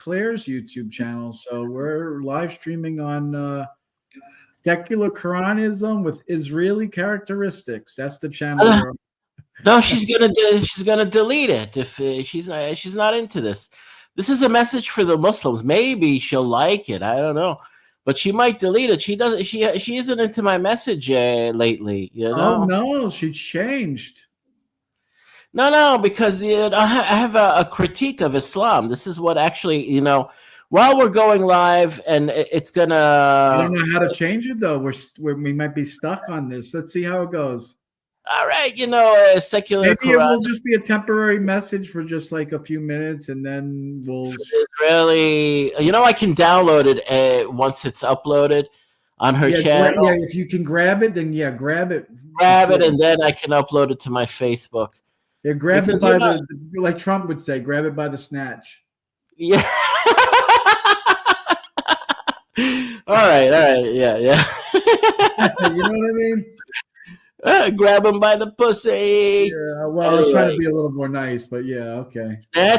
Claire's YouTube channel. So we're live streaming on secular Quranism with Israeli characteristics. That's the channel we're on. No, she's gonna delete it if she's not into this. This is a message for the Muslims. Maybe she'll like it. I don't know, but she might delete it. She doesn't. She isn't into my message lately. You know. Oh no, she changed. No, because I have a critique of Islam. This is what actually, while we're going live, and it's gonna. I don't know how to change it though. We might be stuck on this. Let's see how it goes. All right, secular. Maybe it will just be a temporary message for just like a few minutes, and then we'll. Israeli, I can download it once it's uploaded on her channel. Yeah, if you can grab it, then grab it. Grab it, and then I can upload it to my Facebook. Yeah, grab it by like Trump would say, grab it by the snatch. Yeah. All right, yeah. You know what I mean? Grab him by the pussy. Yeah, well, I was trying to be a little more nice, but yeah, okay.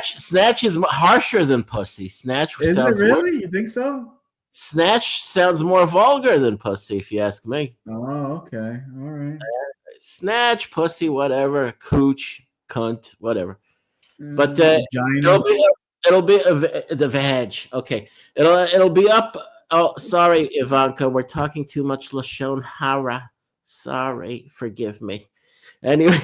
Snatch is harsher than pussy. Snatch is it really? You think so? Snatch sounds more vulgar than pussy, if you ask me. Oh, okay, all right. Snatch, pussy, whatever, cooch, cunt, whatever. But it'll be the vag. Okay, it'll be up. Oh, sorry, Ivanka, we're talking too much lashon hara. Sorry, forgive me. Anyway,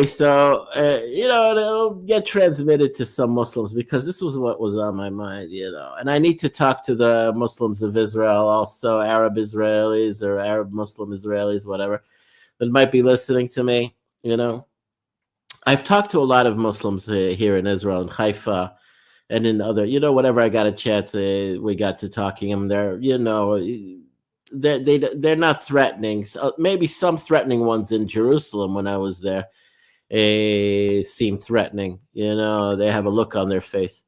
so it'll get transmitted to some Muslims because this was what was on my mind, and I need to talk to the Muslims of Israel, also Arab Israelis or Arab Muslim Israelis, whatever, that might be listening to me. I've talked to a lot of Muslims here in Israel, in Haifa, and in other, whatever I got a chance, we got to talking. Them there, they're not threatening. Maybe some threatening ones in Jerusalem when I was there seem threatening. They have a look on their face.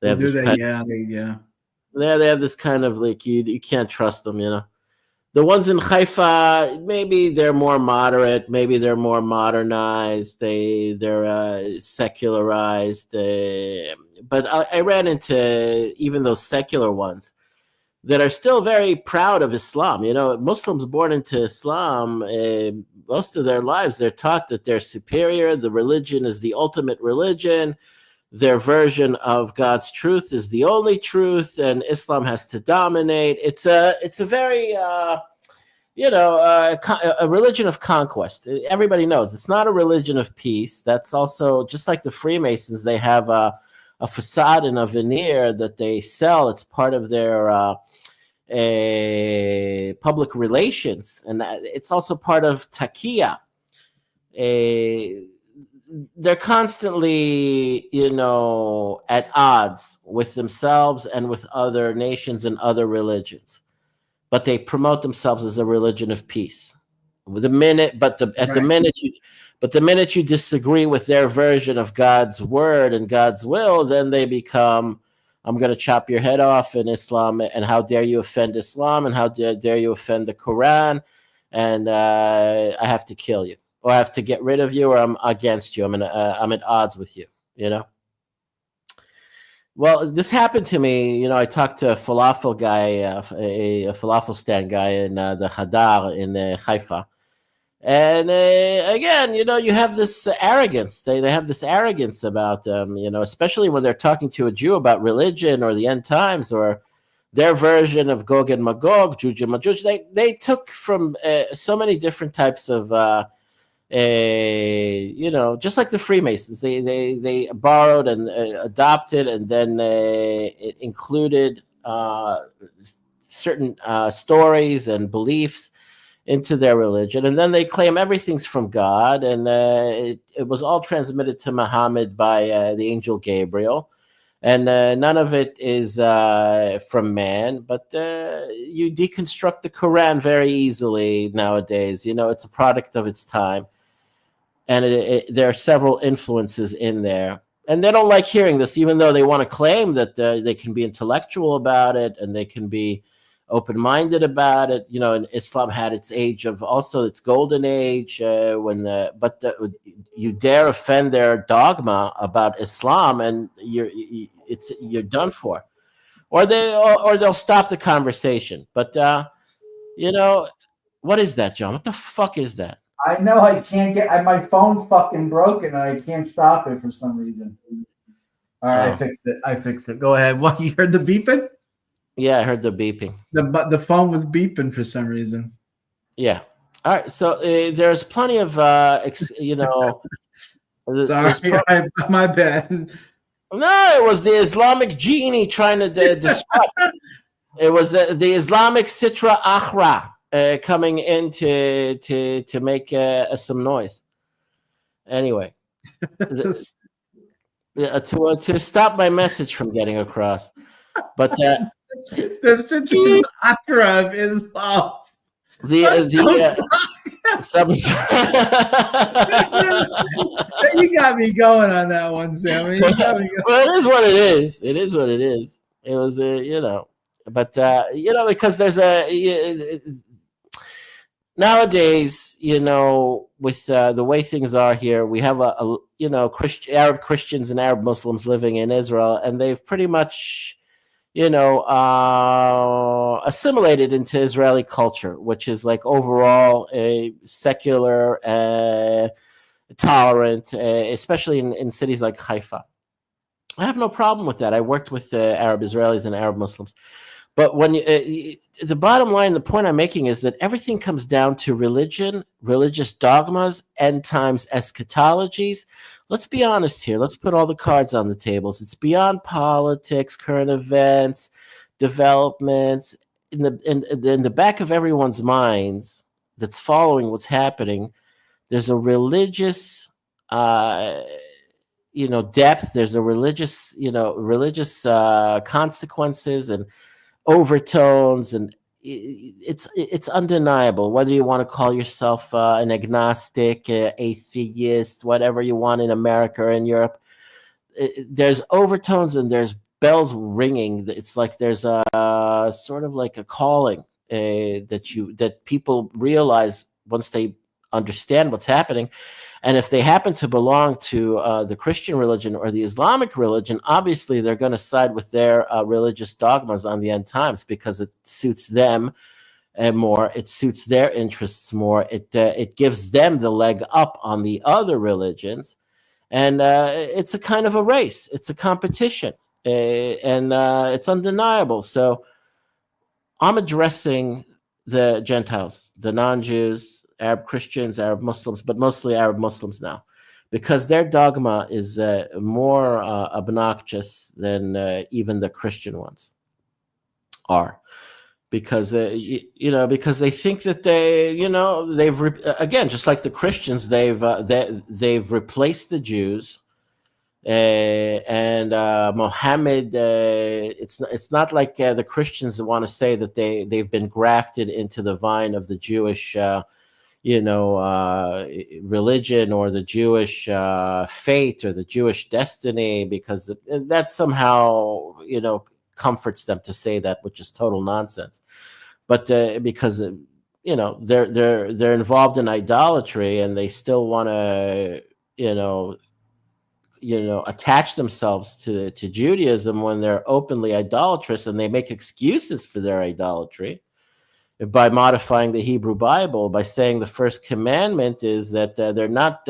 They have this they have this kind of like you can't trust them. The ones in Haifa, maybe they're more moderate, maybe they're more modernized, they're secularized. But I ran into even those secular ones that are still very proud of Islam. Muslims born into Islam, most of their lives, they're taught that they're superior. The religion is the ultimate religion. Their version of God's truth is the only truth, and Islam has to dominate. It's a very, a religion of conquest. Everybody knows it's not a religion of peace. That's also, just like the Freemasons, they have a facade and a veneer that they sell. It's part of their public relations, and it's also part of taqiyya. They're constantly, at odds with themselves and with other nations and other religions, but they promote themselves as a religion of peace. The minute you disagree with their version of God's word and God's will, then they become, I'm going to chop your head off in Islam, and how dare you offend Islam, and how dare you offend the Quran, and I have to kill you, or I have to get rid of you, or I'm against you. I'm at odds with you. Well, this happened to me. I talked to a falafel guy, a falafel stand guy in the Hadar in Haifa. And again, you have this arrogance. They have this arrogance about them, especially when they're talking to a Jew about religion or the end times or their version of Gog and Magog, Juj and Majuj. They took from so many different types of, just like the Freemasons. They borrowed and adopted, and then it included certain stories and beliefs into their religion, and then they claim everything's from God, and it was all transmitted to Muhammad by the angel Gabriel, and none of it is from man. But you deconstruct the Quran very easily nowadays. It's a product of its time, and there are several influences in there, and they don't like hearing this, even though they want to claim that they can be intellectual about it, and they can be open-minded about it. And Islam had its age of also its golden age you dare offend their dogma about Islam, and you're done for, or they'll stop the conversation. But what is that, John? What the fuck is that? I know I can't get my phone's fucking broken and I can't stop it for some reason. All right, I fixed it. Go ahead. What, you heard the beeping? Yeah, I heard the beeping. The phone was beeping for some reason. Yeah. All right. So there's plenty of Sorry, my bad. No, it was the Islamic genie trying to disrupt. It was the Islamic Sitra Akhra coming in to make some noise. Anyway, to stop my message from getting across. But the Sitra Akhra is off. You got me going on that one, Sammy. Well, it is what it is. It is what it is. It was but because there's nowadays, with the way things are here, we have Arab Christians and Arab Muslims living in Israel, and they've pretty much assimilated into Israeli culture, which is like overall a secular, tolerant, especially in cities like Haifa. I have no problem with that. I worked with Arab Israelis and Arab Muslims. But when the bottom line, the point I'm making is that everything comes down to religion, religious dogmas, end times eschatologies. Let's be honest here. Let's put all the cards on the tables. It's beyond politics, current events, developments. In the back of everyone's minds that's following what's happening, there's a religious, depth. There's a religious consequences and overtones, and it's undeniable. Whether you want to call yourself an agnostic, atheist, whatever you want in America or in Europe, there's overtones and there's bells ringing. It's like there's a sort of like a calling that people realize once they understand what's happening. And if they happen to belong to the Christian religion or the Islamic religion, obviously they're going to side with their religious dogmas on the end times because it suits them more. It suits their interests more. It gives them the leg up on the other religions. And it's a kind of a race. It's a competition. And it's undeniable. So I'm addressing the Gentiles, the non-Jews, Arab Christians, Arab Muslims, but mostly Arab Muslims now, because their dogma is more obnoxious than even the Christian ones are, because because they think that they've again, just like the Christians, they've replaced the Jews. And Mohammed, it's not like the Christians that want to say that they've been grafted into the vine of the Jewish religion or the Jewish fate or the Jewish destiny, because that somehow comforts them to say that, which is total nonsense. But because they're involved in idolatry and they still want to attach themselves to Judaism when they're openly idolatrous, and they make excuses for their idolatry by modifying the Hebrew Bible, by saying the first commandment is that they're not,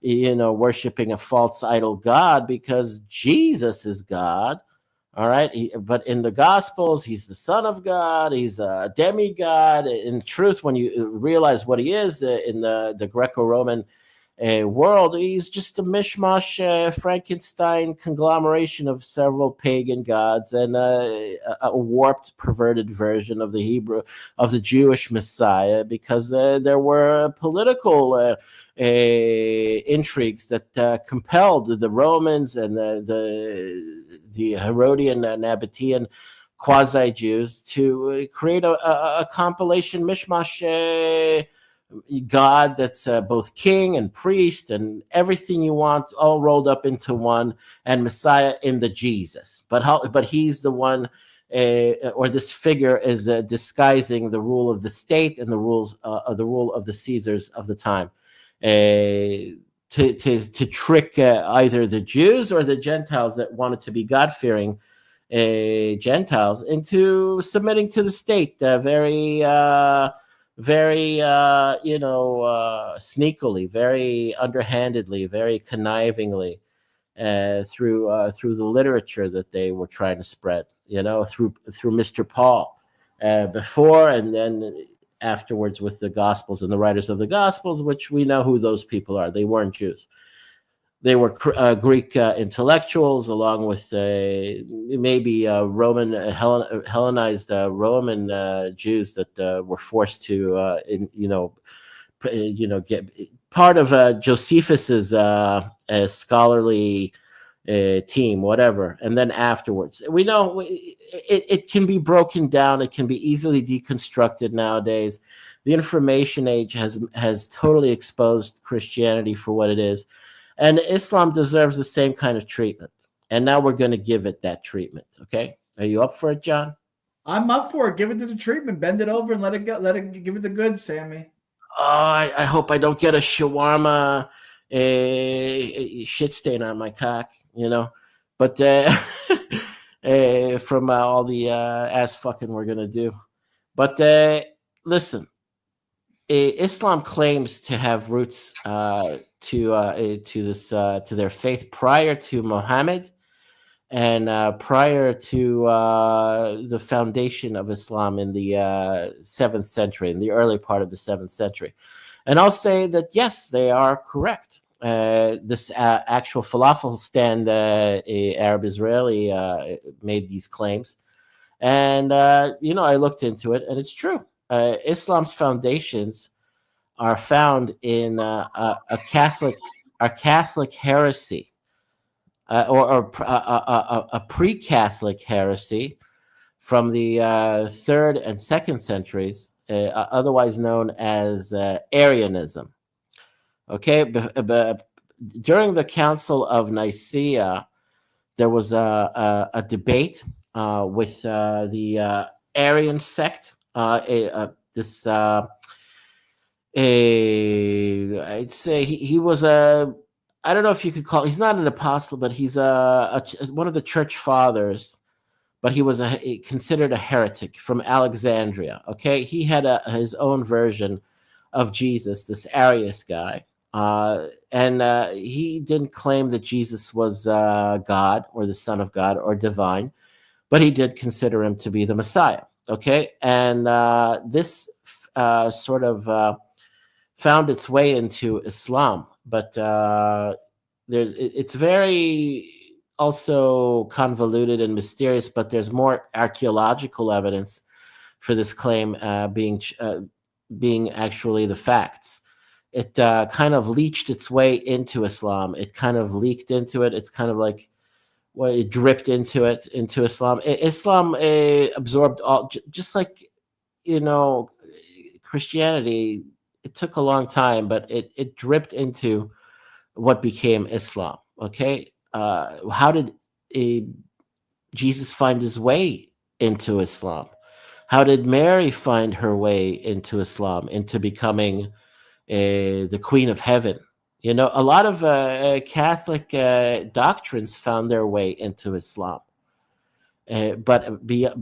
worshiping a false idol God because Jesus is God. All right. But in the Gospels, he's the Son of God. He's a demigod. In truth, when you realize what he is in the Greco-Roman world, he's just a mishmash, Frankenstein conglomeration of several pagan gods and a warped, perverted version of the Jewish Messiah, because there were political intrigues that compelled the Romans and the Herodian and Nabatean quasi-Jews to create a compilation mishmash God that's both king and priest and everything you want, all rolled up into one, and Messiah in the Jesus. But he's the one or this figure is disguising the rule of the state and the rule of the Caesars of the time, to trick either the Jews or the Gentiles that wanted to be God-fearing Gentiles into submitting to the state very sneakily, very underhandedly, very connivingly, through the literature that they were trying to spread, through Mr. Paul, before and then afterwards with the Gospels and the writers of the Gospels, which we know who those people are. They weren't Jews. They were Greek intellectuals, along with maybe Roman Hellenized Roman Jews that were forced to, get part of Josephus's scholarly team, whatever. And then afterwards, we know it can be broken down. It can be easily deconstructed nowadays. The information age has totally exposed Christianity for what it is. And Islam deserves the same kind of treatment. And now we're going to give it that treatment. Okay. Are you up for it, John? I'm up for it. Give it the treatment. Bend it over and let it go. Give it the goods, Sammy. Oh, I hope I don't get a shawarma shit stain on my cock, But from all the ass fucking we're going to do. But listen, Islam claims to have roots to their faith prior to Muhammad and prior to the foundation of Islam in the 7th century, in the early part of the 7th century. And I'll say that, yes, they are correct. This actual falafel stand, Arab Israeli, made these claims. And, I looked into it, and it's true. Islam's foundations are found in a Catholic heresy, or a pre-Catholic heresy from the 3rd and 2nd centuries, otherwise known as Arianism. Okay, during the Council of Nicaea, there was a debate with the Arian sect. I'd say he was I don't know if you could call, he's not an apostle, but he's one of the church fathers, but he was considered a heretic from Alexandria. Okay, he had his own version of Jesus, this Arius guy, and he didn't claim that Jesus was God or the Son of God or divine, but he did consider him to be the Messiah. Okay, and this sort of found its way into Islam, but it's very also convoluted and mysterious. But there's more archaeological evidence for this claim being actually the facts. It kind of leached its way into Islam. It kind of leaked into it. It's kind of like, well, it dripped into Islam. Islam absorbed all, just like, Christianity. It took a long time, but it dripped into what became Islam. Okay, how did Jesus find his way into Islam? How did Mary find her way into Islam, into becoming the Queen of Heaven? A lot of Catholic doctrines found their way into Islam, but the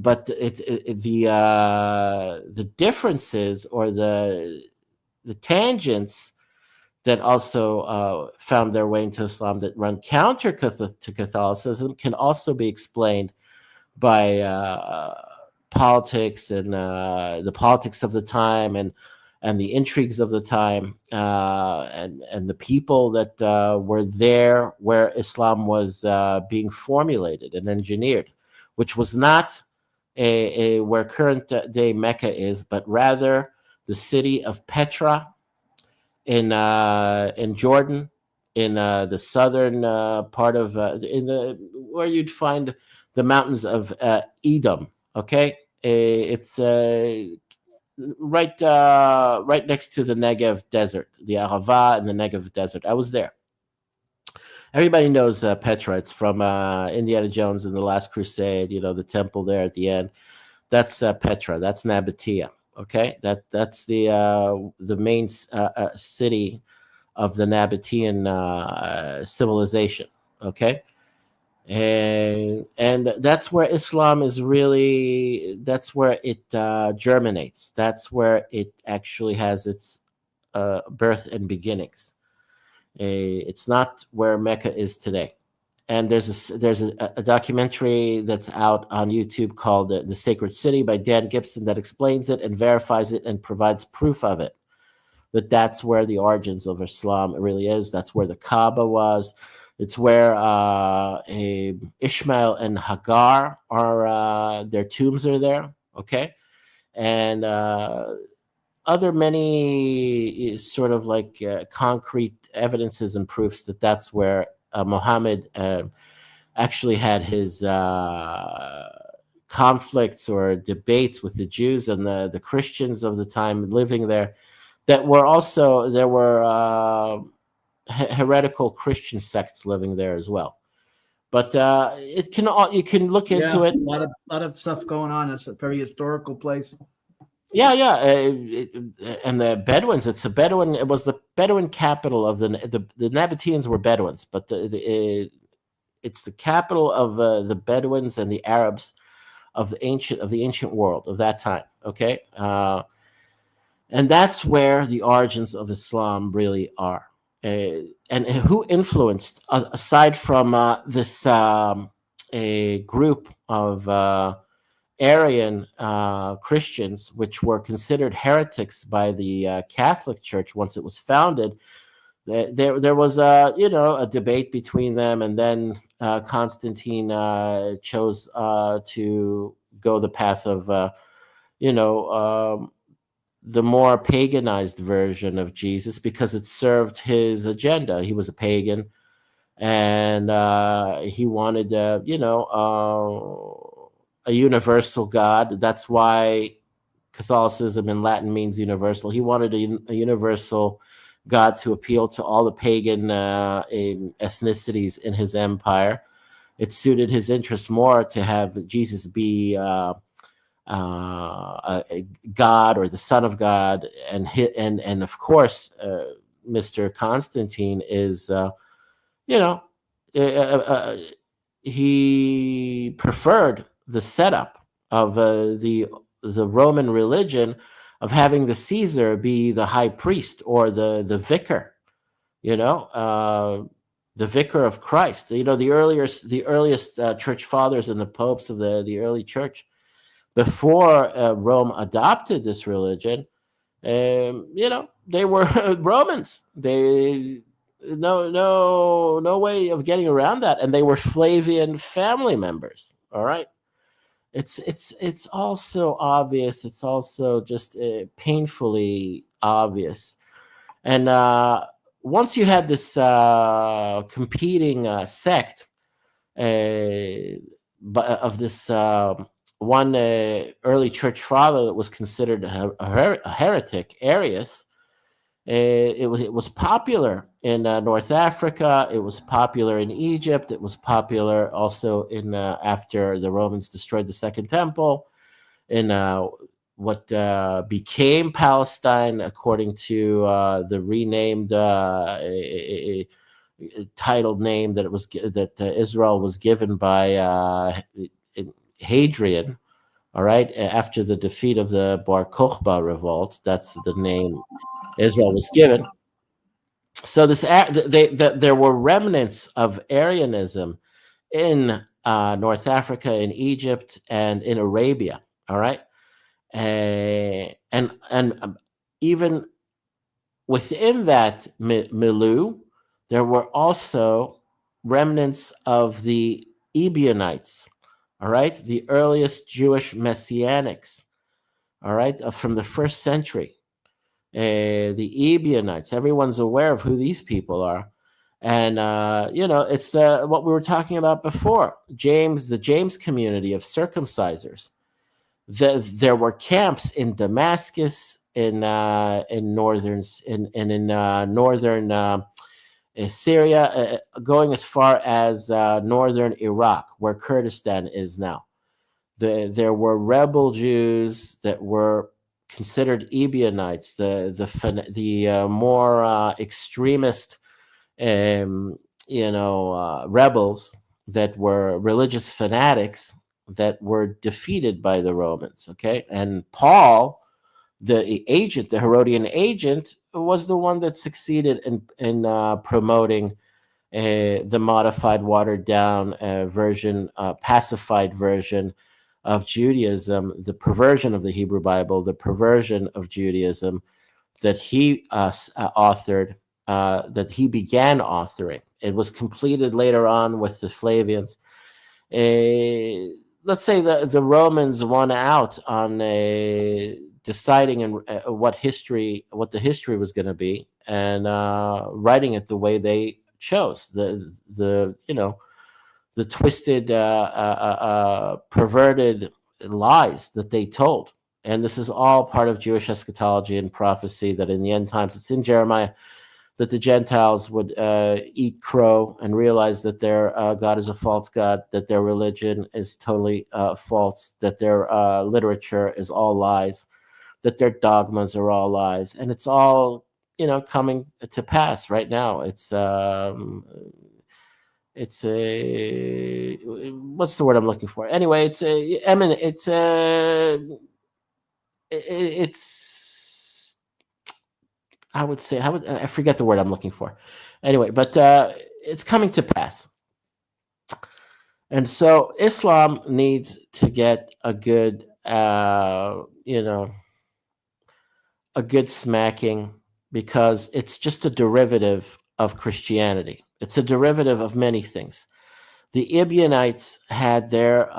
differences or the tangents that also found their way into Islam that run counter to Catholicism can also be explained by politics and the politics of the time and the intrigues of the time and the people that were there where Islam was being formulated and engineered, which was not where current day Mecca is, but rather the city of Petra in Jordan, in the southern part of where you'd find the mountains of Edom. Okay, it's right next to the Negev desert, the Arava and the Negev desert. I was there, everybody knows Petra. It's from Indiana Jones and the Last Crusade. The temple there at the end. That's Petra. That's Nabatea. Okay, that's the main city of the Nabatean civilization. Okay, and that's where Islam is really. That's where it germinates. That's where it actually has its birth and beginnings. It's not where Mecca is today. And there's a documentary that's out on YouTube called The Sacred City by Dan Gibson that explains it and verifies it and provides proof of it. That's where the origins of Islam really is. That's where the Kaaba was. It's where Ishmael and Hagar are. Their tombs are there. Okay, and other many sort of like concrete evidences and proofs that that's where Muhammad actually had his conflicts or debates with the Jews and the Christians of the time living there. There were heretical Christian sects living there as well. But you can look into it. A lot of stuff going on. It's a very historical place. Yeah. And the Bedouins. It was the Bedouin capital of the Nabateans were Bedouins, but it's the capital of the Bedouins and the Arabs of the ancient world of that time. Okay, and that's where the origins of Islam really are. And who influenced, aside from this a group of Arian Christians, which were considered heretics by the Catholic Church once it was founded. There was a debate between them, and then Constantine chose to go the path of the more paganized version of Jesus because it served his agenda. He was a pagan, and he wanted a universal God. That's why Catholicism in Latin means universal. He wanted a universal God to appeal to all the pagan ethnicities in his empire. It suited his interests more to have Jesus be a God or the Son of God, and of course, Mr. Constantine is, he preferred the setup of the Roman religion of having the Caesar be the high priest or the vicar, the vicar of Christ. The earliest church fathers and the popes of the early church, before Rome adopted this religion, they were Romans. They no way of getting around that, and they were Flavian family members. All right. It's also obvious. It's also just painfully obvious. And once you had this competing sect of this one early church father that was considered a heretic, Arius, it was popular in North Africa. It was popular in Egypt. It was popular also in after the Romans destroyed the Second Temple in what became Palestine, according to the renamed titled name that Israel was given by Hadrian. All right, after the defeat of the Bar Kokhba revolt, that's the name Israel was given. So there were remnants of Arianism in North Africa, in Egypt, and in Arabia. All right, and even within that milieu, there were also remnants of the Ebionites. All right, the earliest Jewish messianics. All right, from the first century. The Ebionites. Everyone's aware of who these people are, and it's what we were talking about before. The James community of circumcisers. There were camps in Damascus, in northern Syria, going as far as northern Iraq, where Kurdistan is now. There were rebel Jews that were considered Ebionites, the more extremist, rebels that were religious fanatics that were defeated by the Romans. Okay, and Paul, the Herodian agent, was the one that succeeded in promoting the modified, watered down version, pacified version of Judaism, the perversion of the Hebrew Bible, the perversion of Judaism that he authored, that he began authoring. It was completed later on with the Flavians. Let's say the Romans won out on deciding what the history was going to be, and writing it the way they chose. The twisted, perverted lies that they told. And this is all part of Jewish eschatology and prophecy, that in the end times, it's in Jeremiah, that the Gentiles would eat crow and realize that their God is a false God, that their religion is totally false, that their literature is all lies, that their dogmas are all lies. And it's all, coming to pass right now. It's a, what's the word I'm looking for? Anyway, I would say, I forget the word I'm looking for. Anyway, but it's coming to pass. And so Islam needs to get a good, a good smacking, because it's just a derivative of Christianity. It's a derivative of many things. The Ebionites had their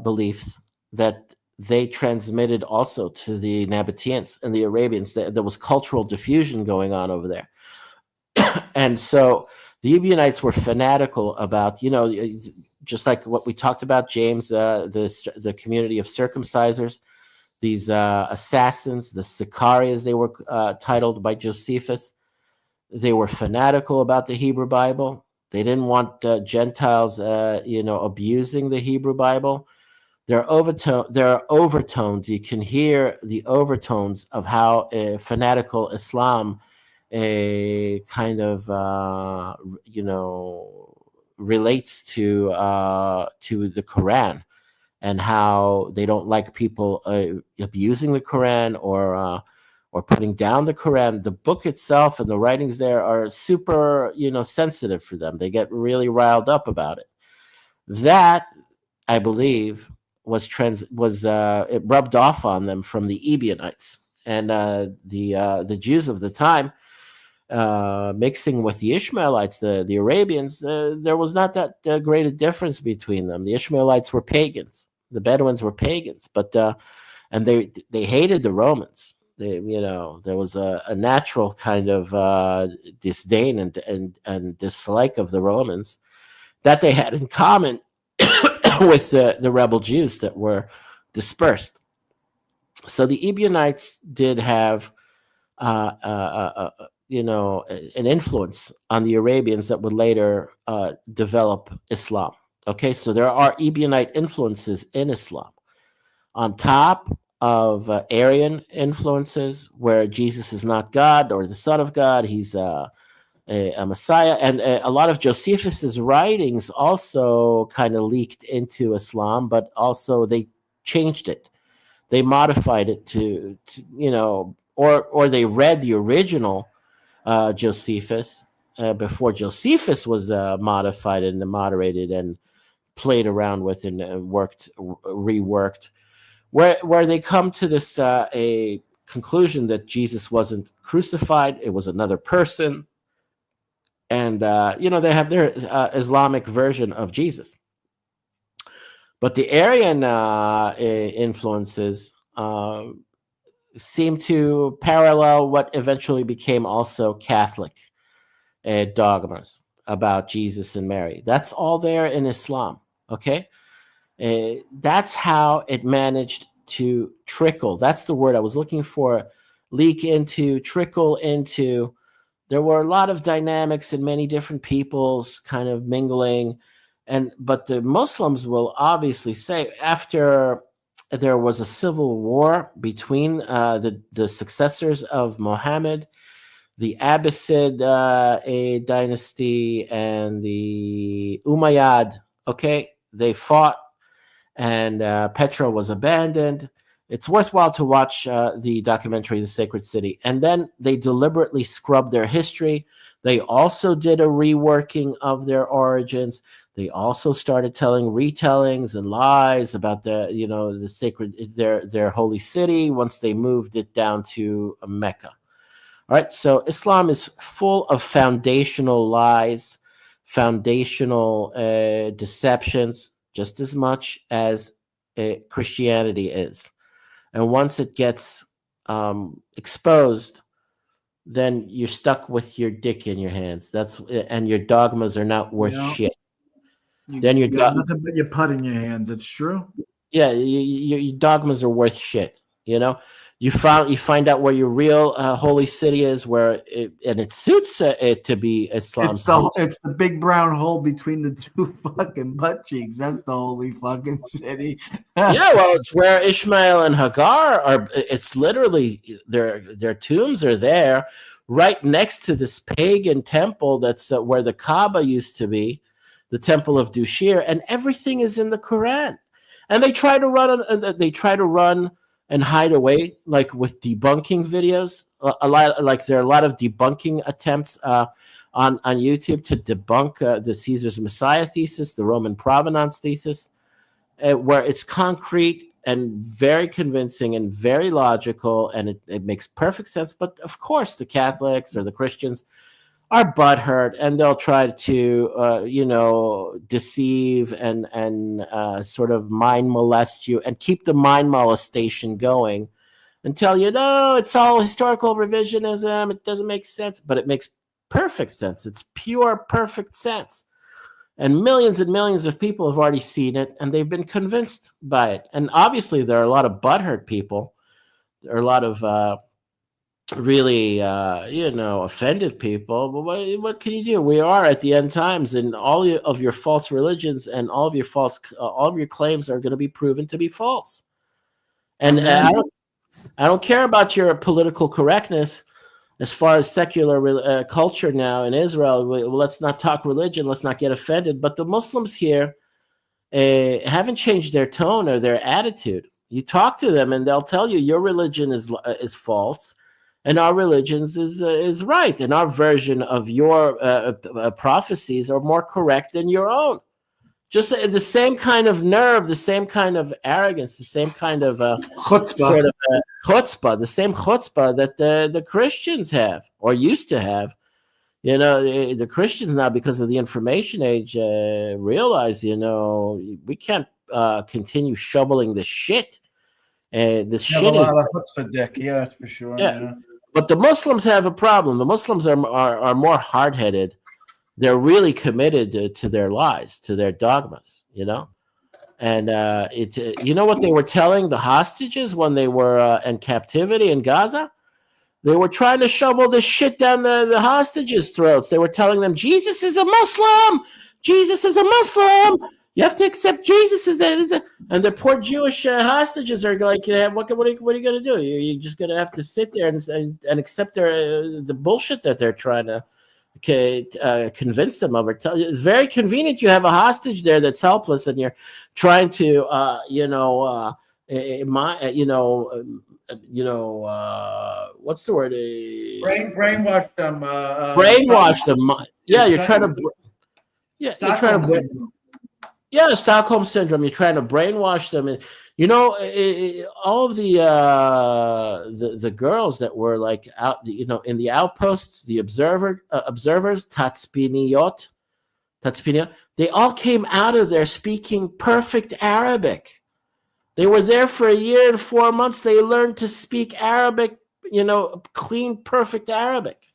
beliefs that they transmitted also to the Nabateans and the Arabians. There was cultural diffusion going on over there. And so the Ebionites were fanatical about, just like what we talked about, James, the community of circumcisers, these assassins, the Sicarii, as they were titled by Josephus. They were fanatical about the Hebrew Bible. They didn't want Gentiles, abusing the Hebrew Bible. There are overtones. You can hear the overtones of how fanatical Islam kind of, relates to the Quran, and how they don't like people abusing the Quran or putting down the Quran. The book itself and the writings there are super, sensitive for them. They get really riled up about it. That, I believe, it rubbed off on them from the Ebionites and the Jews of the time, mixing with the Ishmaelites, the Arabians. There was not that great a difference between them. The Ishmaelites were pagans. The Bedouins were pagans, but and they hated the Romans. There was a natural kind of disdain and dislike of the Romans that they had in common with the rebel Jews that were dispersed. So the Ebionites did have, an influence on the Arabians that would later develop Islam. Okay, so there are Ebionite influences in Islam. On top of Aryan influences, where Jesus is not God or the Son of God, he's a Messiah. And a lot of Josephus's writings also kind of leaked into Islam, but also they changed it. They modified it to or they read the original Josephus before Josephus was modified and moderated and played around with and reworked, where they come to this a conclusion that Jesus wasn't crucified, it was another person. And, they have their Islamic version of Jesus. But the Aryan influences seem to parallel what eventually became also Catholic dogmas about Jesus and Mary. That's all there in Islam, okay? That's how it managed to trickle. That's the word I was looking for. Trickle into there were a lot of dynamics and many different peoples kind of mingling. But the Muslims will obviously say, after there was a civil war between the successors of Muhammad, the Abbasid dynasty and the Umayyad, okay, they fought, and Petra was abandoned. It's worthwhile to watch the documentary The Sacred City. And then they deliberately scrubbed their history. They also did a reworking of their origins. They also started telling retellings and lies about the sacred, their holy city, once they moved it down to Mecca. All right, so Islam is full of foundational lies, foundational deceptions, just as much as Christianity is. And once it gets exposed, then you're stuck with your dick in your hands. And your dogmas are not worth shit. Then you got nothing but your put in your hands. It's true. Yeah, your dogmas are worth shit. You find out where your real holy city is, and it suits it to be Islam's. It's the big brown hole between the two fucking butt cheeks. That's the holy fucking city. Yeah, well, it's where Ishmael and Hagar are. It's literally their tombs are there, right next to this pagan temple. That's where the Kaaba used to be, the temple of Dushir, and everything is in the Quran. And they try to run and hide away, like with debunking videos. There are a lot of debunking attempts on YouTube to debunk the Caesar's Messiah thesis, the Roman provenance thesis, where it's concrete and very convincing and very logical, and it makes perfect sense. But of course, the Catholics or the Christians are butthurt, and they'll try to deceive and sort of mind molest you and keep the mind molestation going and tell you, no, it's all historical revisionism, it doesn't make sense. But it makes perfect sense. It's pure perfect sense, and millions of people have already seen it, and they've been convinced by it. And obviously there are a lot of butthurt people. There are a lot of really offended people. But what can you do? We are at the end times, and all of your false religions and all of your claims are going to be proven to be false. And I don't care about your political correctness as far as secular culture now in Israel. Let's not talk religion, let's not get offended. But the Muslims here haven't changed their tone or their attitude. You talk to them and they'll tell you your religion is false, and our religions is right, and our version of your prophecies are more correct than your own. Just the same kind of nerve, the same kind of arrogance, the same kind of chutzpah, the same chutzpah that the Christians have or used to have. The Christians now, because of the information age, realize, we can't continue shoveling this shit. This shit is a lot of chutzpah dick, yeah, that's for sure. Yeah. But the Muslims have a problem. The Muslims are more hard-headed. They're really committed to their lies, to their dogmas, And you know what they were telling the hostages when they were in captivity in Gaza? They were trying to shovel this shit down the hostages' throats. They were telling them, Jesus is a Muslim! Jesus is a Muslim! You have to accept Jesus as that. And the poor Jewish hostages are like, what are you going to do? You're just going to have to sit there and accept the bullshit that they're trying to convince them of. Or tell you. It's very convenient. You have a hostage there that's helpless, and you're trying to, what's the word? Brainwash them. Brainwash them. Yeah, you're trying to. Yeah, you're trying to. Yeah, Stockholm syndrome. You're trying to brainwash them, and all of the girls that were like out, in the outposts, the observers, Tatspiniyot, they all came out of there speaking perfect Arabic. They were there for a year and 4 months. They learned to speak Arabic, clean, perfect Arabic,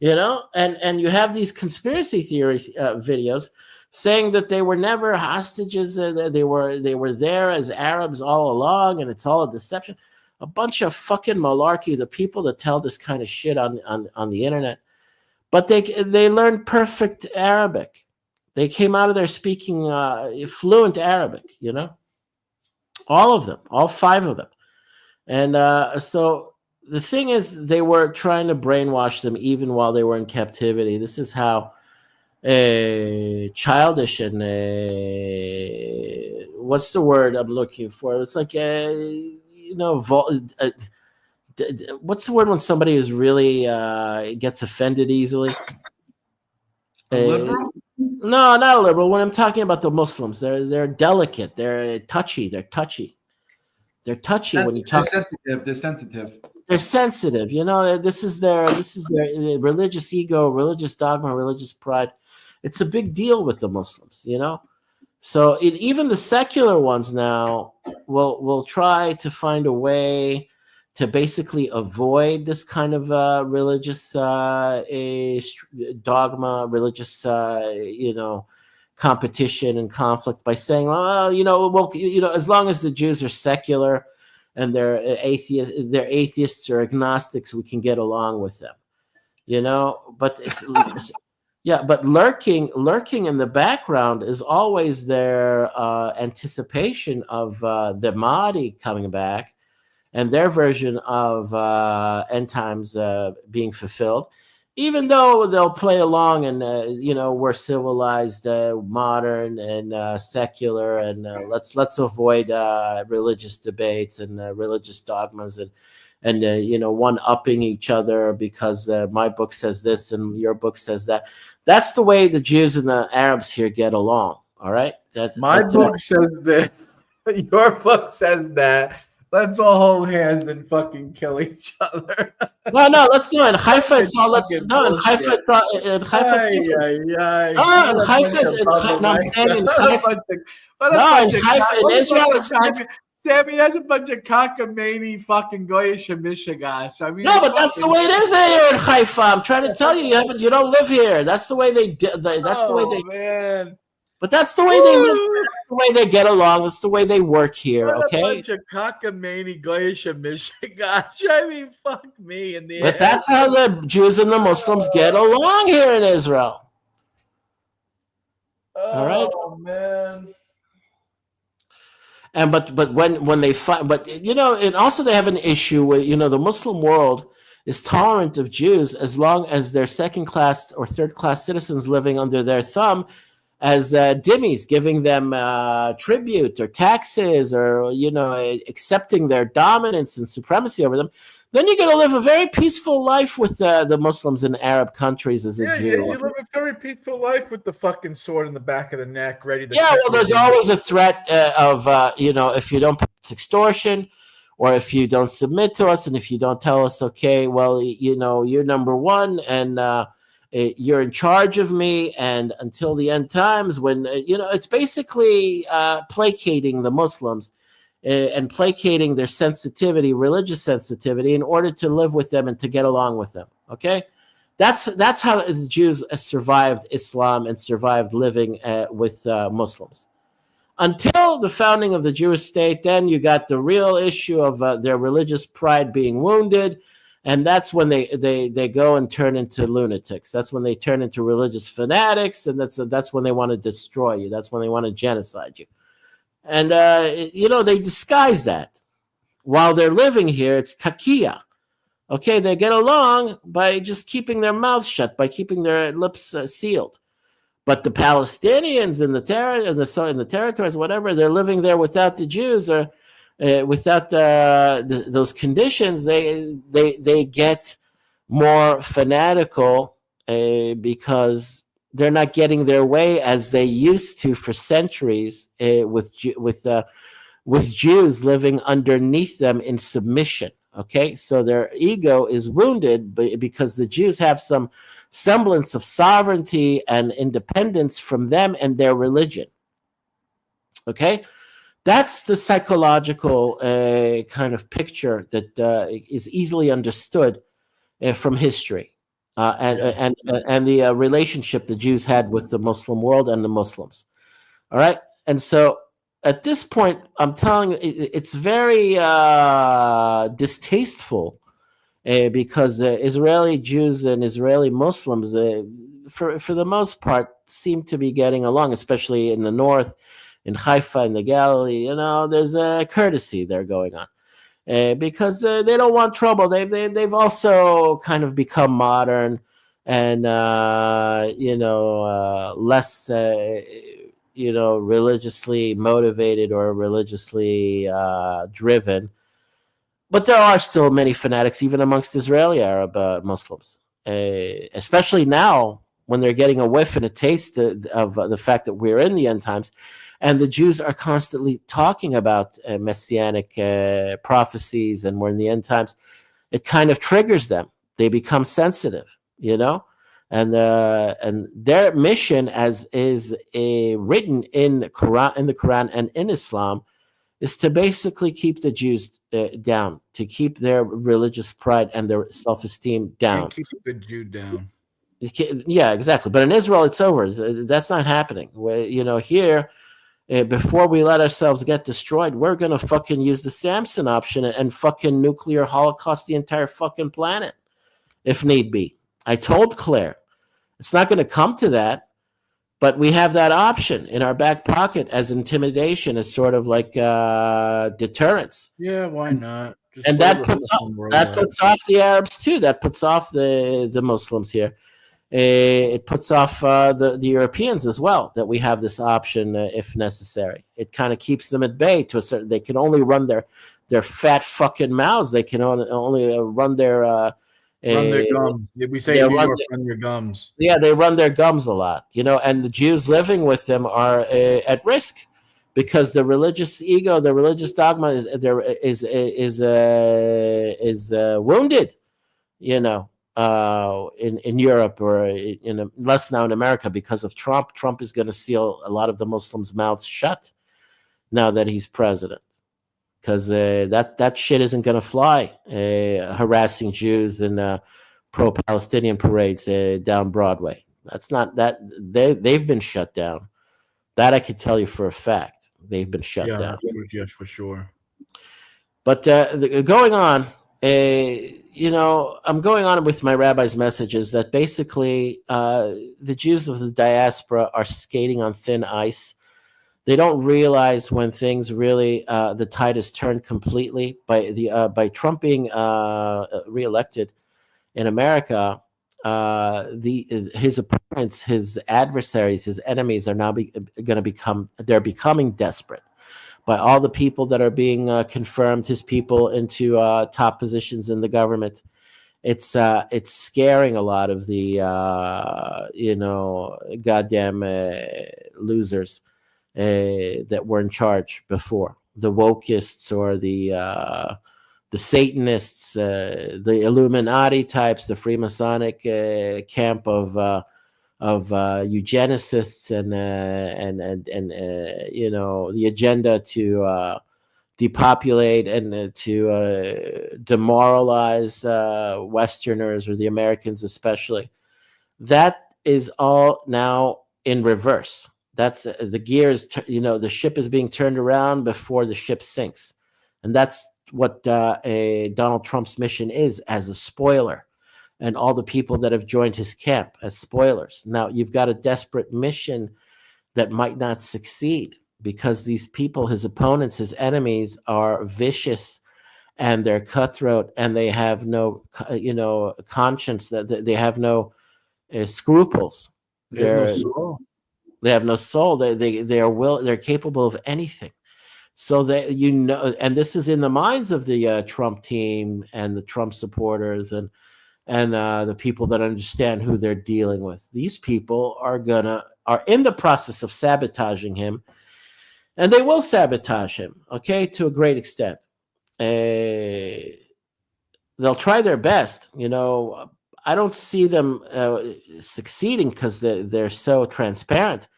and you have these conspiracy theories videos saying that they were never hostages. They were there as Arabs all along, and it's all a deception. A bunch of fucking malarkey. The people that tell this kind of shit on the internet. but they learned perfect Arabic. They came out of there speaking fluent Arabic. All of them, all 5 of them. And so the thing is, they were trying to brainwash them even while they were in captivity. This is how childish and what's the word I'm looking for? It's like what's the word when somebody is really gets offended easily? Liberal? No, not a liberal. When I'm talking about the Muslims, they're delicate. They're touchy. They're touchy. They're touchy when you talk. They're sensitive. They're sensitive. They're sensitive. This is their religious ego, religious dogma, religious pride. It's a big deal with the Muslims. So even the secular ones now will try to find a way to basically avoid this kind of religious dogma, religious competition and conflict by saying, as long as the Jews are secular and they're atheists or agnostics, we can get along with them. But but lurking in the background is always their anticipation of the Mahdi coming back and their version of end times being fulfilled, even though they'll play along and we're civilized, modern, and secular, and let's avoid religious debates and religious dogmas and one upping each other because my book says this and your book says that. That's the way the Jews and the Arabs here get along. All right. My book says that. Your book says that. Let's all hold hands and fucking kill each other. No, let's do it. In Haifa, it's all. In Haifa, it's all. In Haifa, it's different. In Haifa, in Israel, it's different. Sammy, that's a bunch of cockamamie fucking goyish and mishigas. No, but that's the way it is here in Haifa. I'm trying to tell you, you don't live here. That's the way they. That's the way they. Man. But that's the way they live. That's the way they get along. That's the way they work here. What okay. A bunch of cockamamie goyish and mishigas. Fuck me in the. But that's how the Jews and the Muslims get along here in Israel. All right. Oh man. And but when they fight, and also they have an issue where the Muslim world is tolerant of Jews as long as they're second-class or third-class citizens living under their thumb as dhimmis, giving them tribute or taxes or accepting their dominance and supremacy over them. Then you're going to live a very peaceful life with the Muslims in Arab countries as a Jew. Yeah, you live a very peaceful life with the fucking sword in the back of the neck, ready to. Yeah, well, there's always a threat of if you don't pass extortion, or if you don't submit to us, and if you don't tell us, okay, well, you're number one, and you're in charge of me, and until the end times, when it's basically placating the Muslims. And placating their sensitivity, religious sensitivity, in order to live with them and to get along with them. Okay, that's how the Jews survived Islam and survived living with Muslims until the founding of the Jewish state. Then you got the real issue of their religious pride being wounded, and that's when they go and turn into lunatics. That's when they turn into religious fanatics, and that's when they want to destroy you. That's when they want to genocide you. And, they disguise that. While they're living here, it's taqiyya. Okay, they get along by just keeping their mouths shut, by keeping their lips sealed. But the Palestinians in the territories, whatever, they're living there without the Jews or without those conditions. They get more fanatical because they're not getting their way as they used to for centuries with Jews living underneath them in submission. Okay, so their ego is wounded because the Jews have some semblance of sovereignty and independence from them and their religion. Okay, that's the psychological kind of picture that is easily understood from history. And the relationship the Jews had with the Muslim world and the Muslims. All right. And so at this point, I'm telling you, it's very distasteful because Israeli Jews and Israeli Muslims, for the most part, seem to be getting along, especially in the north, in Haifa, in the Galilee. There's a courtesy there going on. Because they don't want trouble. They've also kind of become modern and less religiously motivated or religiously driven. But there are still many fanatics even amongst Israeli Arab Muslims, especially now when they're getting a whiff and a taste of the fact that we're in the end times. And the Jews are constantly talking about messianic prophecies, and we're in the end times. It kind of triggers them. They become sensitive, and their mission, as is written in the Quran and in Islam, is to basically keep the Jews down, to keep their religious pride and their self-esteem down. And keep a good Jew down. Yeah, exactly. But in Israel, it's over. That's not happening. Here, before we let ourselves get destroyed, we're going to fucking use the Samson option and fucking nuclear holocaust the entire fucking planet, if need be. I told Claire, it's not going to come to that, but we have that option in our back pocket as intimidation, as sort of like deterrence. Yeah, why not? And that puts off the Arabs too. That puts off the Muslims here. It puts off the Europeans as well, that we have this option if necessary. It kind of keeps them at bay to a certain. They can only run their fat fucking mouths. They can only run their run their gums. We say in New York, run their gums. Yeah, they run their gums a lot, and the Jews living with them are at risk because the religious ego, the religious dogma is wounded, in Europe or less now in America because of Trump. Trump is going to seal a lot of the Muslims' mouths shut now that he's president, because that shit isn't going to fly. Harassing Jews and pro-Palestinian parades down Broadway. That's not that they've been shut down. That I could tell you for a fact. They've been shut down. Yes, for sure. But going on. I'm going on with my rabbi's messages that basically the Jews of the diaspora are skating on thin ice. They don't realize when things really the tide is turned completely by Trump being reelected in America. His opponents, his adversaries, his enemies are now they're becoming desperate. By all the people that are being confirmed, his people into top positions in the government, it's scaring a lot of the goddamn losers that were in charge before, the wokeists or the Satanists, the Illuminati types, the Freemasonic camp of eugenicists and the agenda to depopulate and to demoralize Westerners or the Americans especially. That is all now in reverse. That's the gears. The ship is being turned around before the ship sinks, and that's what Donald Trump's mission is as a spoiler. And all the people that have joined his camp as spoilers. Now, you've got a desperate mission that might not succeed because these people, his opponents, his enemies, are vicious and they're cutthroat and they have no, conscience. That they have no scruples. They have no soul. They're capable of anything. So that and this is in the minds of the Trump team and the Trump supporters and the people that understand who they're dealing with. These people are in the process of sabotaging him, and they will sabotage him, okay, to a great extent. They'll try their best. I don't see them succeeding because they're so transparent.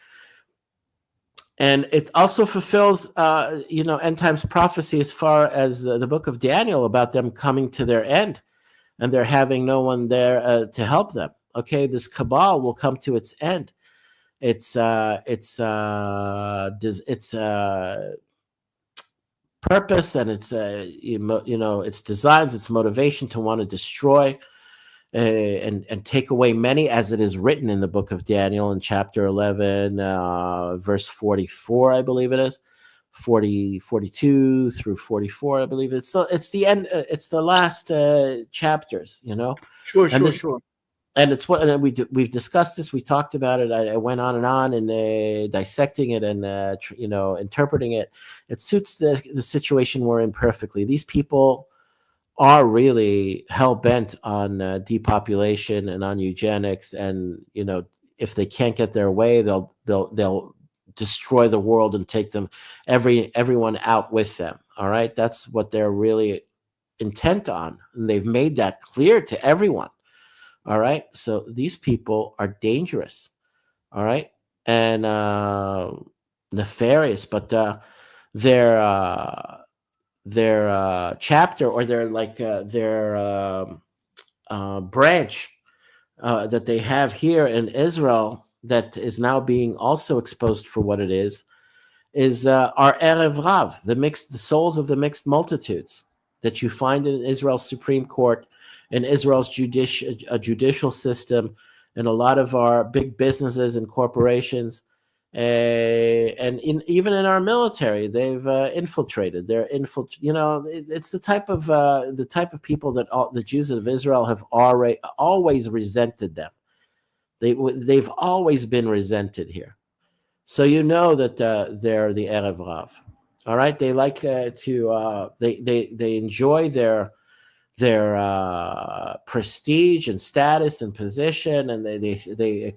And it also fulfills, end times prophecy as far as the book of Daniel about them coming to their end. And they're having no one there to help them. Okay, this cabal will come to its end. It's purpose and its its designs, its motivation to want to destroy and take away many, as it is written in the book of Daniel in chapter 11, verse 44, I believe it is. 42 through 44, I believe it's the end. It's the last chapters, Sure. And it's what we've discussed this. We talked about it. I went on and dissecting it and interpreting it. It suits the situation we're in perfectly. These people are really hell bent on depopulation and on eugenics, and if they can't get their way, they'll destroy the world and take everyone out with them. All right, that's what they're really intent on, and they've made that clear to everyone. All right, so these people are dangerous. All right, and nefarious, but their chapter, or their branch that they have here in Israel, that is now being also exposed for what it is our Erev Rav, the souls of the mixed multitudes that you find in Israel's Supreme Court, in Israel's judicial system, and a lot of our big businesses and corporations, and even in our military, they've infiltrated. It's the type of people that the Jews of Israel have always resented them. They've always been resented here. So that they're the Erev Rav. All right, they like they enjoy their prestige and status and position, and they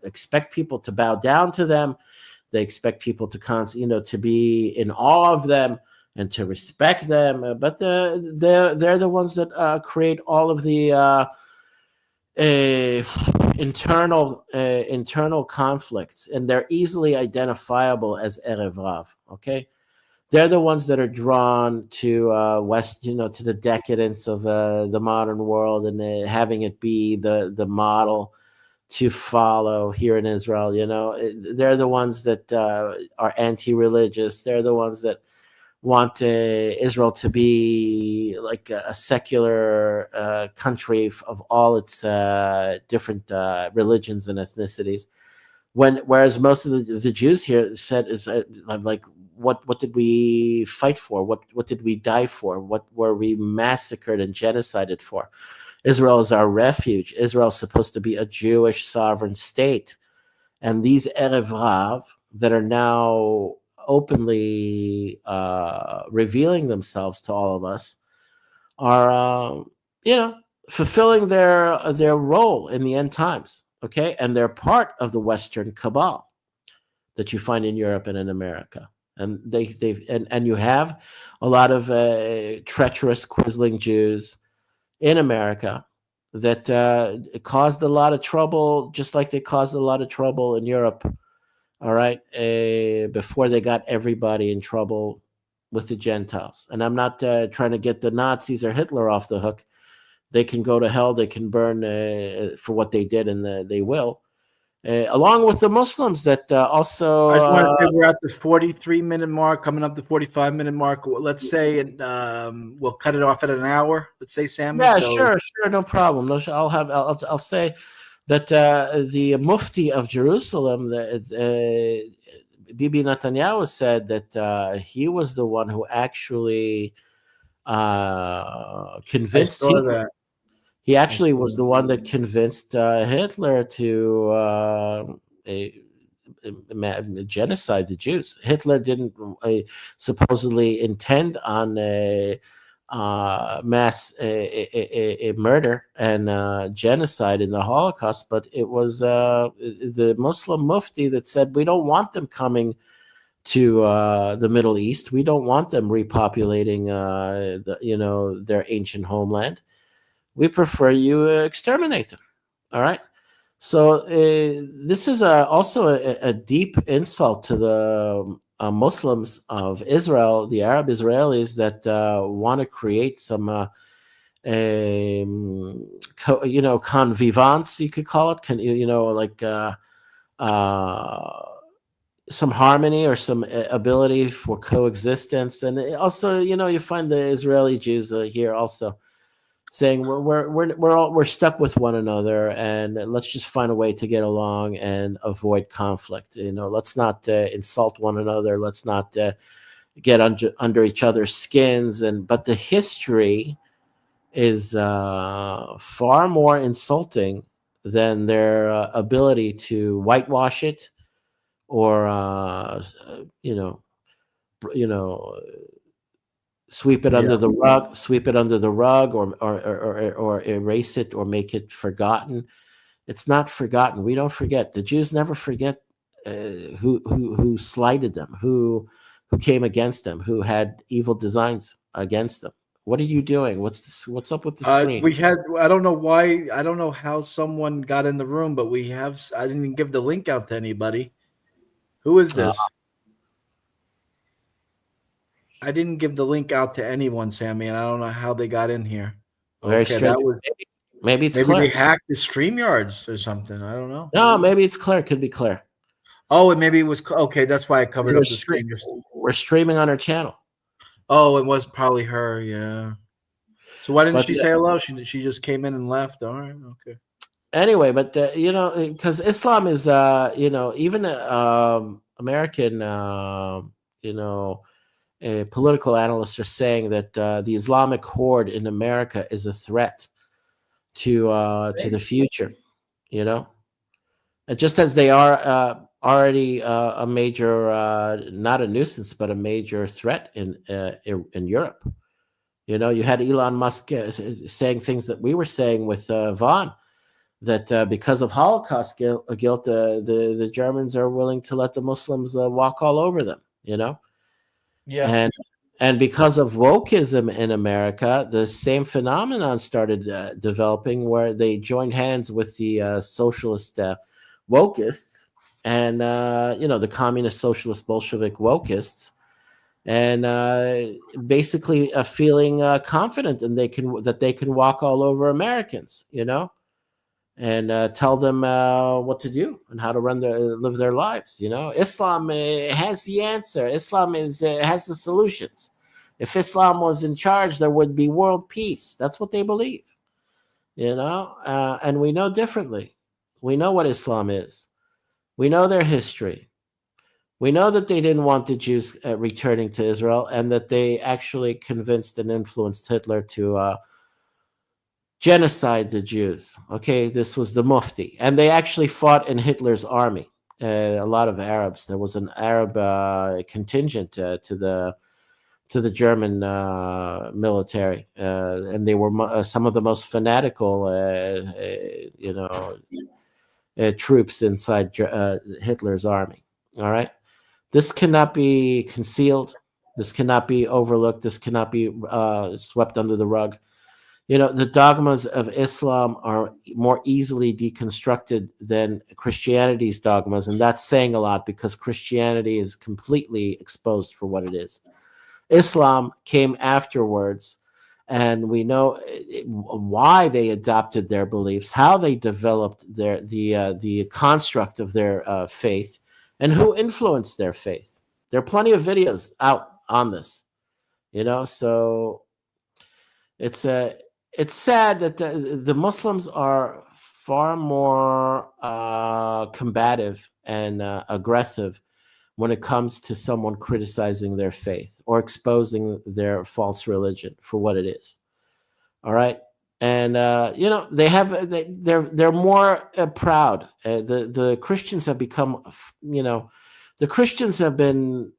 expect people to bow down to them. They expect people to to be in awe of them and to respect them. But they're the ones that create all of the internal conflicts, and they're easily identifiable as Erev Rav. Okay, they're the ones that are drawn to to the decadence of the modern world, and having it be the model to follow here in Israel. They're the ones that are anti-religious. They're the ones that want Israel to be like a secular country of all its different religions and ethnicities. Whereas most of the Jews here said, like, what did we fight for? What did we die for? What were we massacred and genocided for? Israel is our refuge. Israel is supposed to be a Jewish sovereign state. And these Erev Rav that are now openly revealing themselves to all of us are, fulfilling their role in the end times. Okay, and they're part of the Western cabal that you find in Europe and in America, and and you have a lot of treacherous, quizzling Jews in America that caused a lot of trouble, just like they caused a lot of trouble in Europe. All right, before they got everybody in trouble with the Gentiles. And I'm not trying to get the Nazis or Hitler off the hook. They can go to hell. They can burn for what they did, and they will. Along with the Muslims that also... I just want to say we're at the 43-minute mark, coming up the 45-minute mark. Let's say we'll cut it off at an hour. Let's say, Sammy. Yeah, sure, no problem. No, I'll say that the Mufti of Jerusalem, Bibi Netanyahu, said that he was the one who actually convinced Hitler. He actually was the one that convinced Hitler to genocide the Jews. Hitler didn't supposedly intend on mass murder and genocide in the Holocaust, but it was the Muslim Mufti that said, we don't want them coming to the Middle East. We don't want them repopulating their ancient homeland. We prefer you exterminate them. All right. So this is also a deep insult to the Muslims of Israel, the Arab Israelis that want to create some, convivance, you could call it, some harmony or some ability for coexistence. And also, you find the Israeli Jews here also saying we're stuck with one another, and let's just find a way to get along and avoid conflict. Let's not insult one another. Let's not get under each other's skins. But the history is far more insulting than their ability to whitewash it, or sweep it under the rug, or erase it, or make it forgotten. It's not forgotten. We don't forget. The Jews never forget who slighted them, who came against them, who had evil designs against them. What are you doing? What's up with the screen? I don't know why. I don't know how someone got in the room, but I didn't give the link out to anybody. Who is this? I didn't give the link out to anyone, Sammy, and I don't know how they got in here. Very strange. Maybe they hacked the StreamYards or something. I don't know. No, maybe it's Claire. Could be Claire. Oh, and maybe it was okay. That's why I covered up the screen. We're streaming on her channel. Oh, it was probably her. Yeah. So why didn't she say hello? She just came in and left. All right. Okay. Anyway, but because Islam is even American political analysts are saying that the Islamic horde in America is a threat to the future. Just as they are already a major, not a nuisance, but a major threat in Europe. You had Elon Musk saying things that we were saying with Vaughn, that because of Holocaust guilt, the Germans are willing to let the Muslims walk all over them. Yeah. And because of wokeism in America, the same phenomenon started developing, where they joined hands with the socialist wokists and the communist, socialist, Bolshevik wokists, and basically feeling confident, and that they can walk all over Americans, and tell them what to do and how to live their lives. Islam has the answer. Islam has the solutions. If Islam was in charge, there would be world peace. That's what they believe. And we know differently. We know what Islam is. We know their history. We know that they didn't want the Jews returning to Israel, and that they actually convinced and influenced Hitler to genocide the Jews. Okay, this was the Mufti, and they actually fought in Hitler's army. A lot of Arabs. There was an Arab contingent to the German military, and they were some of the most fanatical, troops inside Hitler's army. All right, this cannot be concealed. This cannot be overlooked. This cannot be swept under the rug. The dogmas of Islam are more easily deconstructed than Christianity's dogmas, and that's saying a lot, because Christianity is completely exposed for what it is. Islam came afterwards, and we know why they adopted their beliefs, how they developed the construct of their faith, and who influenced their faith. There are plenty of videos out on this, so it's sad that the Muslims are far more combative and aggressive when it comes to someone criticizing their faith or exposing their false religion for what it is. All right. And, they're more proud. The Christians have become, the Christians have been,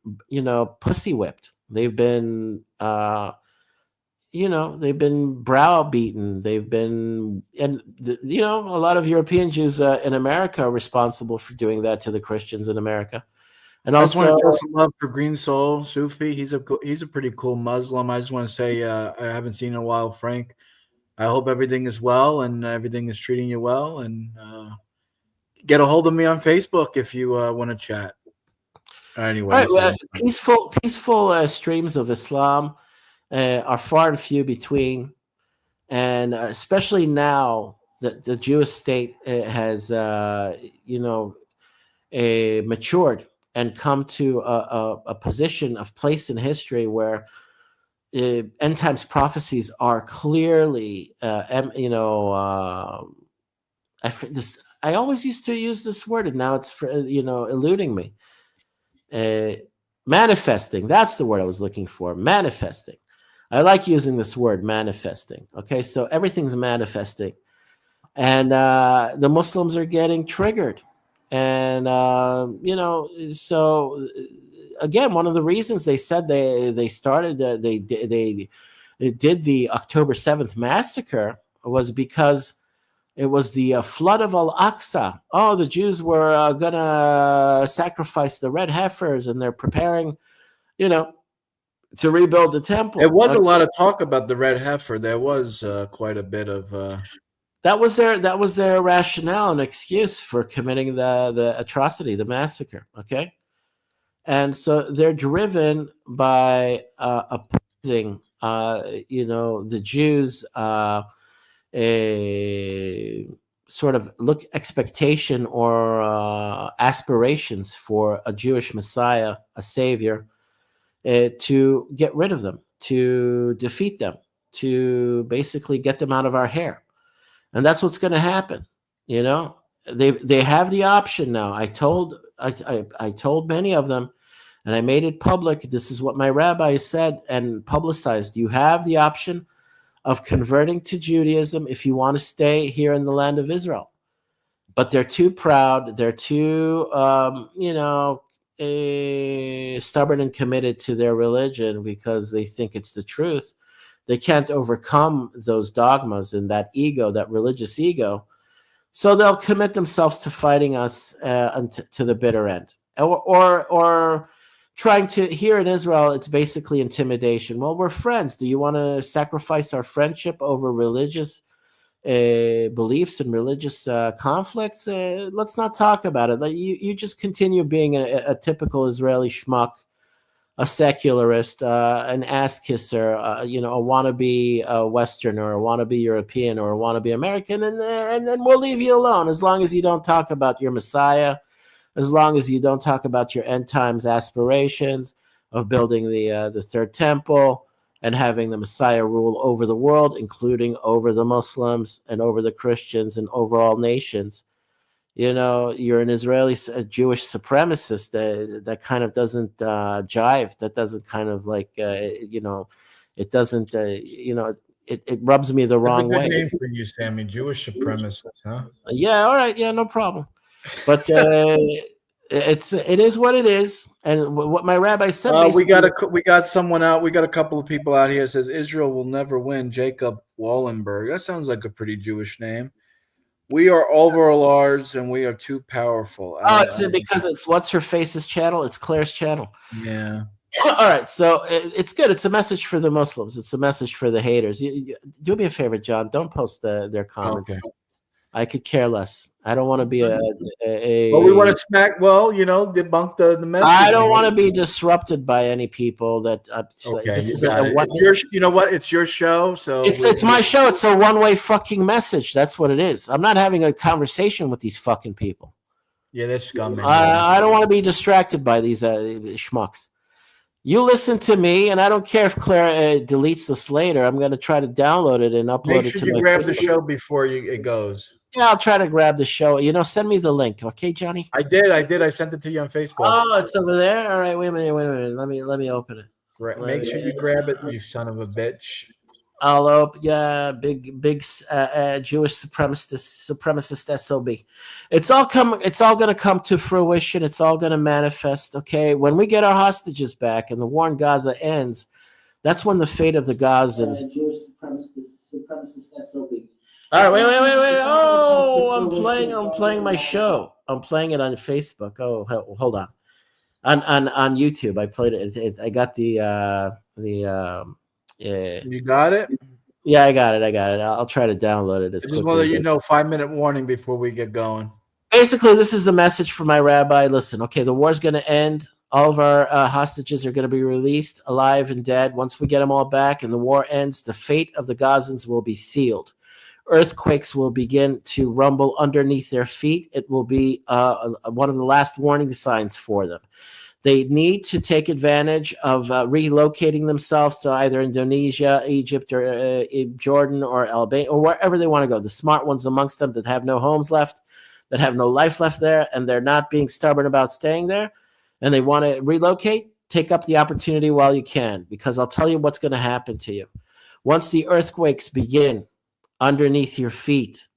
pussy whipped. They've been, they've been browbeaten. They've been, and a lot of European Jews in America are responsible for doing that to the Christians in America. And I also, just want to show some love for Green Soul Sufi. He's a pretty cool Muslim. I just want to say I haven't seen in a while, Frank. I hope everything is well and everything is treating you well. And get a hold of me on Facebook if you want to chat. Anyway, peaceful streams of Islam are far and few between, and especially now that the Jewish state has matured and come to a position of place in history where end times prophecies are clearly, I always used to use this word, and now it's eluding me. Manifesting. That's the word I was looking for. Manifesting. I like using this word, manifesting. Okay, so everything's manifesting, and the Muslims are getting triggered, and so again, one of the reasons they said they started they did the October 7th massacre was because it was the flood of Al-Aqsa. Oh, the Jews were going to sacrifice the red heifers, and they're preparing, to rebuild the temple. It was a lot of talk about the red heifer. There was quite a bit of. That was their rationale and excuse for committing the atrocity, the massacre. Okay, and so they're driven by opposing, the Jews. A sort of expectation or aspirations for a Jewish Messiah, a savior, to get rid of them, to defeat them, to basically get them out of our hair. And that's what's going to happen. They have the option now. I told many of them, and I made it public. This is what my rabbi said and publicized. You have the option of converting to Judaism if you want to stay here in the land of Israel. But they're too proud. They're too, stubborn and committed to their religion because they think it's the truth. They can't overcome those dogmas and that ego, that religious ego. So they'll commit themselves to fighting us to the bitter end. Or trying to, here in Israel, it's basically intimidation. Well, we're friends. Do you want to sacrifice our friendship over religious beliefs and religious conflicts? Let's not talk about it. You just continue being a typical Israeli schmuck, a secularist, an ass kisser, a wannabe Westerner, a wannabe European, or a wannabe American, and then we'll leave you alone as long as you don't talk about your Messiah, as long as you don't talk about your end times aspirations of building the third temple and having the Messiah rule over the world, including over the Muslims and over the Christians and over all nations. You're an Israeli Jewish supremacist. That kind of doesn't jive. That doesn't kind of it doesn't, it rubs me the wrong way. Name for you, Sammy. Jewish supremacist, huh? Yeah, all right. Yeah, no problem. But it is what it is, and what my rabbi said. We got someone out. We got a couple of people out here. That says Israel will never win. Jacob Wallenberg. That sounds like a pretty Jewish name. We are overlords, and we are too powerful. Because it's what's her face's channel. It's Claire's channel. Yeah. All right, so it's good. It's a message for the Muslims. It's a message for the haters. Do me a favor, John. Don't post their comments. Okay. I could care less. I don't want to be a well, we want to smack. Well, debunk the message. I don't want to be disrupted by any people that. Okay, this is you know what? It's your show, so it's my show. It's a one-way fucking message. That's what it is. I'm not having a conversation with these fucking people. Yeah, they're scum. I don't want to be distracted by these schmucks. You listen to me, and I don't care if Claire deletes this later. I'm going to try to download it and upload it to my Facebook. Make sure you grab the show before it goes. Yeah, I'll try to grab the show. Send me the link, okay, Johnny? I did. I sent it to you on Facebook. Oh, it's over there. All right, wait a minute. Let me open it. Make sure you grab it, you son of a bitch. I'll open. Yeah, big Jewish supremacist SOB. It's all going to come to fruition. It's all going to manifest. Okay, when we get our hostages back and the war in Gaza ends, that's when the fate of the Gazans. Jewish supremacist SOB. All right, wait. Oh, I'm playing my show. I'm playing it on Facebook. Oh, hold on. On YouTube, I played it. I got the. You got it? Yeah, I got it. I'll try to download it. Just whether 5-minute warning before we get going. Basically, this is the message for my rabbi. Listen, okay, the war's going to end. All of our hostages are going to be released, alive and dead. Once we get them all back and the war ends, the fate of the Gazans will be sealed. earthquakes will begin to rumble underneath their feet. It will be one of the last warning signs for them. They need to take advantage of relocating themselves to either Indonesia, Egypt, or Jordan, or Albania, or wherever they want to go. The smart ones amongst them that have no homes left, that have no life left there, and they're not being stubborn about staying there, and they want to relocate, take up the opportunity while you can, because I'll tell you what's going to happen to you. Once the earthquakes begin underneath your feet,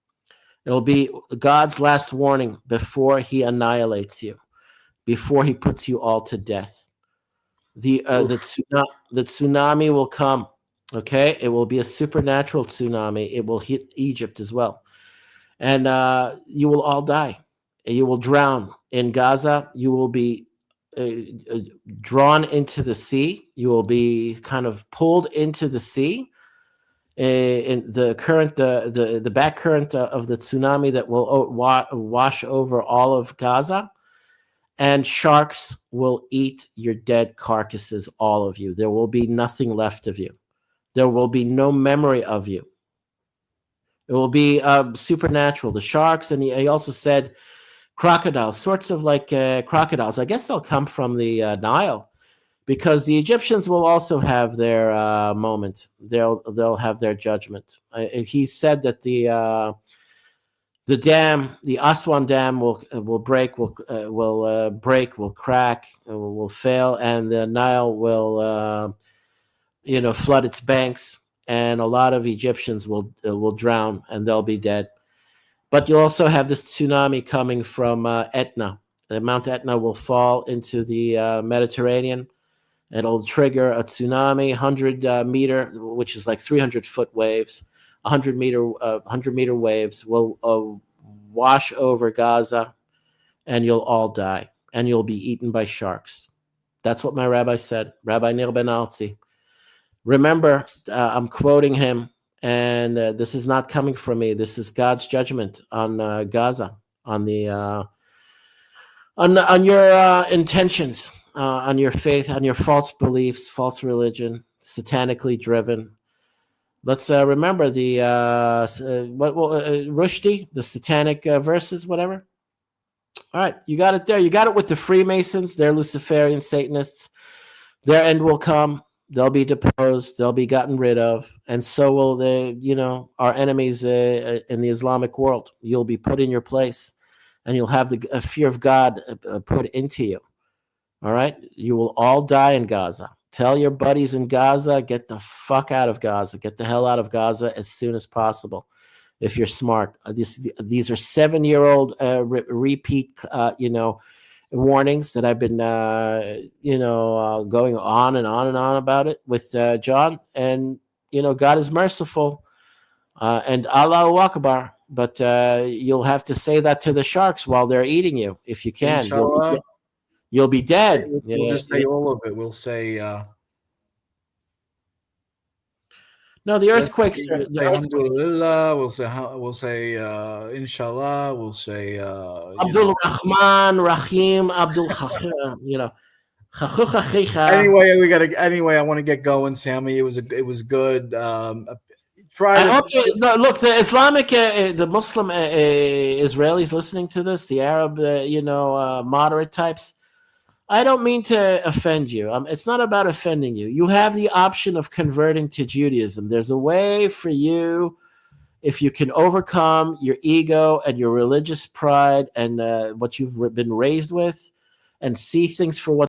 it'll be God's last warning before he annihilates you, before he puts you all to death. The tsunami will come, okay? It will be a supernatural tsunami. It will hit Egypt as well. And you will all die. You will drown. In Gaza, you will be drawn into the sea. You will be kind of pulled into the sea. In the current, the back current of the tsunami that will wash over all of Gaza. And sharks will eat your dead carcasses, all of you. There will be nothing left of you. There will be no memory of you. It will be supernatural. The sharks, and he also said crocodiles, sorts of like crocodiles. I guess they'll come from the Nile, because the Egyptians will also have their moment. They'll have their judgment. He said that the dam, the Aswan Dam, will break, will crack, will fail, and the Nile will, flood its banks, and a lot of Egyptians will drown, and they'll be dead. But you'll also have this tsunami coming from Etna. Mount Etna will fall into the Mediterranean. It'll trigger a tsunami, 100 meter, which is like 300-foot waves. 100 meter waves will wash over Gaza, and you'll all die, and you'll be eaten by sharks. That's what my rabbi said, Rabbi Nir Ben Artzi. Remember, I'm quoting him, and this is not coming from me. This is God's judgment on Gaza, on the on your intentions, on your faith, on your false beliefs, false religion, satanically driven. Let's remember the Rushdie, the satanic verses, whatever. All right, you got it there. You got it with the Freemasons. They're Luciferian Satanists. Their end will come. They'll be deposed. They'll be gotten rid of, and so will our enemies in the Islamic world. You'll be put in your place, and you'll have the fear of God put into you. All right, you will all die in Gaza. Tell your buddies in Gaza, get the fuck out of Gaza. Get the hell out of Gaza as soon as possible. If you're smart, these are 7-year-old repeat, warnings that I've been, going on and on and on about it with John. And God is merciful, and Allahu Akbar. But you'll have to say that to the sharks while they're eating you, if you can. You'll be dead. We'll just say all of it. We'll say no. The earthquakes. Alhamdulillah. We'll say Inshallah. We'll say Abdul Rahman Rahim Abdul Chacham. Anyway, I want to get going, Sammy. It was good. Look, the Islamic, the Muslim Israelis listening to this, the Arab, moderate types. I don't mean to offend you. It's not about offending you. You have the option of converting to Judaism. There's a way for you, if you can overcome your ego and your religious pride and what you've been raised with, and see things for what